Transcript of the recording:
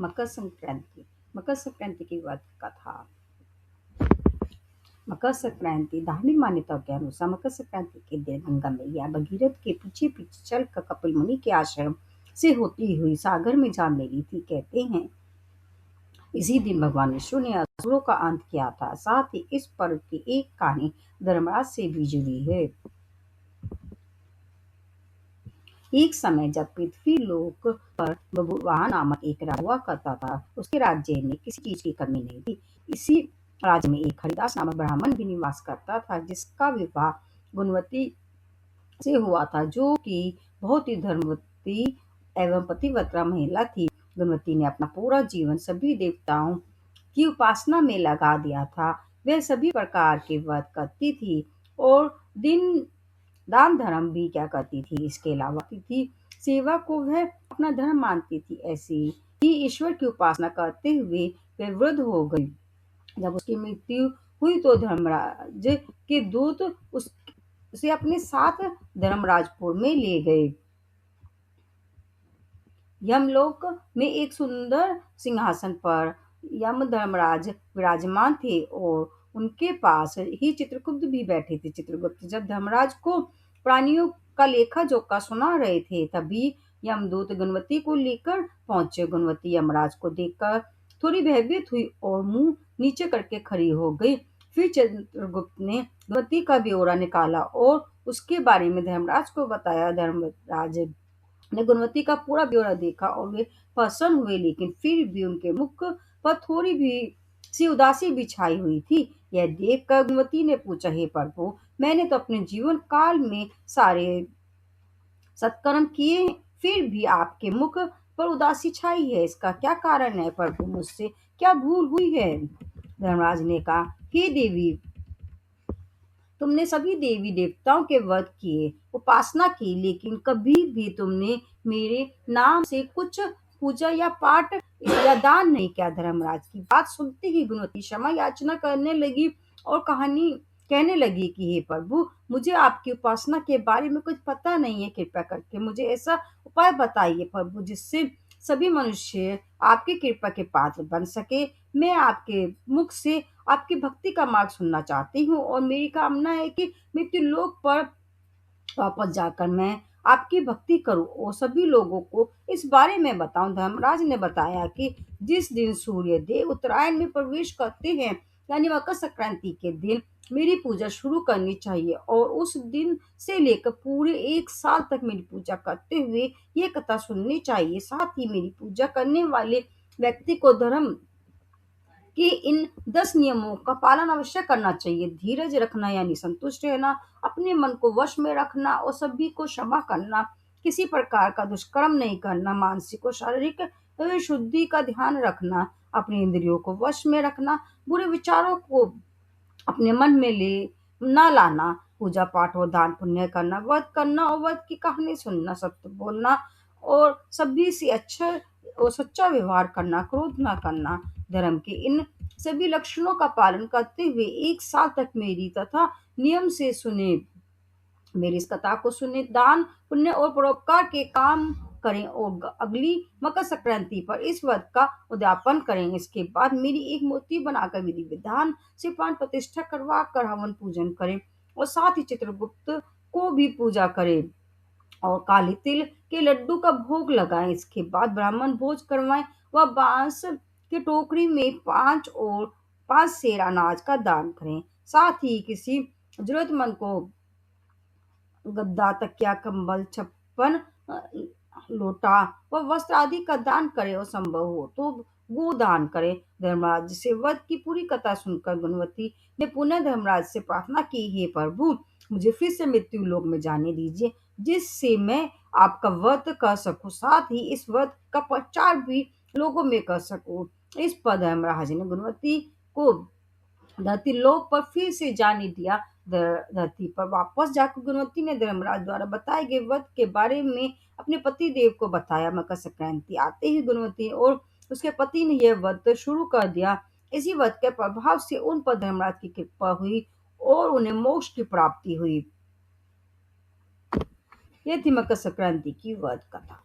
मकर संक्रांति। मकर संक्रांति की व्रत कथा। मकर संक्रांति धार्मिक मान्यताओं के अनुसार मकर संक्रांति के दिन गंगा मैया भगीरथ के पीछे पीछे चलकर कपिल मुनि के आश्रम से होती हुई सागर में जा मिली थी। कहते हैं इसी दिन भगवान विष्णु ने असुरों का अंत किया था। साथ ही इस पर्व की एक कहानी धर्मराज से भी जुड़ी है। एक समय जब पृथ्वी लोक पर बभुवाह नामक एक राजा हुआ करता था, उसके राज्य में किसी चीज की कमी नहीं थी। इसी राज्य में एक हरिदास नामक ब्राह्मण भी निवास करता था, जिसका विवाह गुणवती से हुआ था, जो कि बहुत ही धर्मवती एवं पतिव्रता महिला थी। गुणवती ने अपना पूरा जीवन सभी देवताओं की उपासना में लगा दिया था। वह सभी प्रकार के व्रत करती थी और दान धर्म भी क्या करती थी। इसके अलावा तिथि सेवा को वह अपना धर्म मानती थी। ऐसी ही ईश्वर की उपासना करते हुए वह वृद्ध हो गई। जब उसकी मृत्यु हुई तो धर्मराज के दूत उसे अपने साथ धर्मराजपुर में ले गए। यमलोक में एक सुंदर सिंहासन पर यम धर्मराज विराजमान थे और उनके पास ही चित्रगुप्त भी बैठे थे। चित्रगुप्त जब धर्मराज को प्राणियों का लेखा जोखा सुना रहे थे, तभी यमदूत गुणवती को लेकर पहुंचे। गुणवती यमराज को देखकर थोड़ी भयभीत हुई और मुंह नीचे करके खड़ी हो गई। फिर चित्रगुप्त ने गुणवती का ब्यौरा निकाला और उसके बारे में धर्मराज को बताया। धर्मराज ने गुणवती का पूरा ब्यौरा देखा और वे प्रसन्न हुए, लेकिन फिर भी उनके मुख पर थोड़ी भी सी उदासी भी छाई हुई थी। यह देखकर गुणवती ने पूछा, हे प्रभु, मैंने तो अपने जीवन काल में सारे सत्कर्म किए, फिर भी आपके मुख पर उदासी छाई है। इसका क्या कारण है प्रभु? मुझसे क्या भूल हुई है? धर्मराज ने कहा, हे देवी, तुमने सभी देवी देवताओं के व्रत किए, उपासना की, लेकिन कभी भी तुमने मेरे नाम से कुछ पूजा या पाठ या दान नहीं किया। धर्मराज की बात सुनते ही गुणवती क्षमा याचना करने लगी और कहने लगी कि हे प्रभु, मुझे आपकी उपासना के बारे में कुछ पता नहीं है। कृपया करके मुझे ऐसा उपाय बताइए प्रभु, जिससे सभी मनुष्य आपकी कृपा के पात्र बन सके। मैं आपके मुख से आपकी भक्ति का मार्ग सुनना चाहती हूँ और मेरी कामना है कि मृत्यु लोक पर वापस जाकर मैं आपकी भक्ति करूं और सभी लोगों को इस बारे में बताऊं। धर्मराज ने बताया कि जिस दिन सूर्य देव उत्तरायण में प्रवेश करते हैं, यानी मकर संक्रांति के दिन मेरी पूजा शुरू करनी चाहिए और उस दिन से लेकर पूरे 1 साल तक मेरी पूजा करते हुए ये कथा सुननी चाहिए। साथ ही मेरी पूजा करने वाले व्यक्ति को धर्म कि इन 10 नियमों का पालन अवश्य करना चाहिए। धीरज रखना यानी संतुष्ट रहना, अपने मन को वश में रखना और सभी को क्षमा करना, किसी प्रकार का दुष्कर्म नहीं करना, मानसिक और शारीरिक शुद्धि का ध्यान रखना, अपने इंद्रियों को वश में रखना, बुरे विचारों को अपने मन में ना लाना, पूजा पाठ और दान पुण्य करना, व्रत करना और व्रत की कहानी सुनना, सत्य बोलना और सभी से अच्छा और सच्चा व्यवहार करना, क्रोध ना करना। धर्म के इन सभी लक्षणों का पालन करते हुए 1 साल तक मेरी तथा नियम से सुने मेरी इस कथा को सुने, दान पुण्य और परोपकार के काम करें और अगली मकर संक्रांति पर इस व्रत का उद्यापन करें। इसके बाद मेरी एक मूर्ति बनाकर विधि विधान से प्राण प्रतिष्ठा करवा कर हवन पूजन करें और साथ ही चित्रगुप्त को भी पूजा करें और काले तिल के लड्डू का भोग लगाएं। इसके बाद ब्राह्मण भोज करवाएं व बांस की टोकरी में 5 सेर अनाज का दान करें। साथ ही किसी जरूरतमंद को गद्दा, तकिया, कंबल, छप्पन, लोटा व वस्त्र आदि का दान करें और संभव हो तो गोदान करें। धर्मराज से व्रत की पूरी कथा सुनकर गुणवती ने पुनः धर्मराज से प्रार्थना की, हे प्रभु, मुझे फिर से मृत्यु लोक में जाने दीजिए, जिससे मैं आपका व्रत कर सकूं, साथ ही इस व्रत का प्रचार भी लोगों में कर सकूं। इस पर धर्मराज ने गुणवती को धरती लोक पर फिर से जाने दिया। धरती पर वापस जाकर गुणवती ने धर्मराज द्वारा बताए गए व्रत के बारे में अपने पति देव को बताया। मकर संक्रांति आते ही गुणवती और उसके पति ने यह व्रत शुरू कर दिया। इसी व्रत के प्रभाव से उन पर धर्मराज की कृपा हुई और उन्हें मोक्ष की प्राप्ति हुई। यह थी मकर संक्रांति की व्रत कथा।